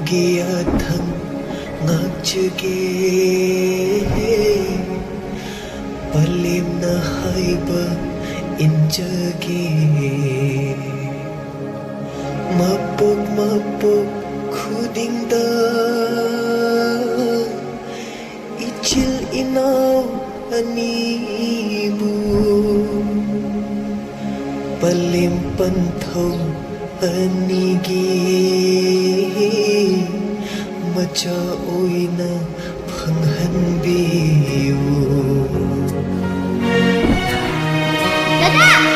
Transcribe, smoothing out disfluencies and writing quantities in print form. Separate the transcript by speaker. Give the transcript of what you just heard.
Speaker 1: giyathang ngakchage palim na haiba injage mapok khudingda ichil inaw anibu palim panthaw anigi macha oina phanghanbiu
Speaker 2: Dadah!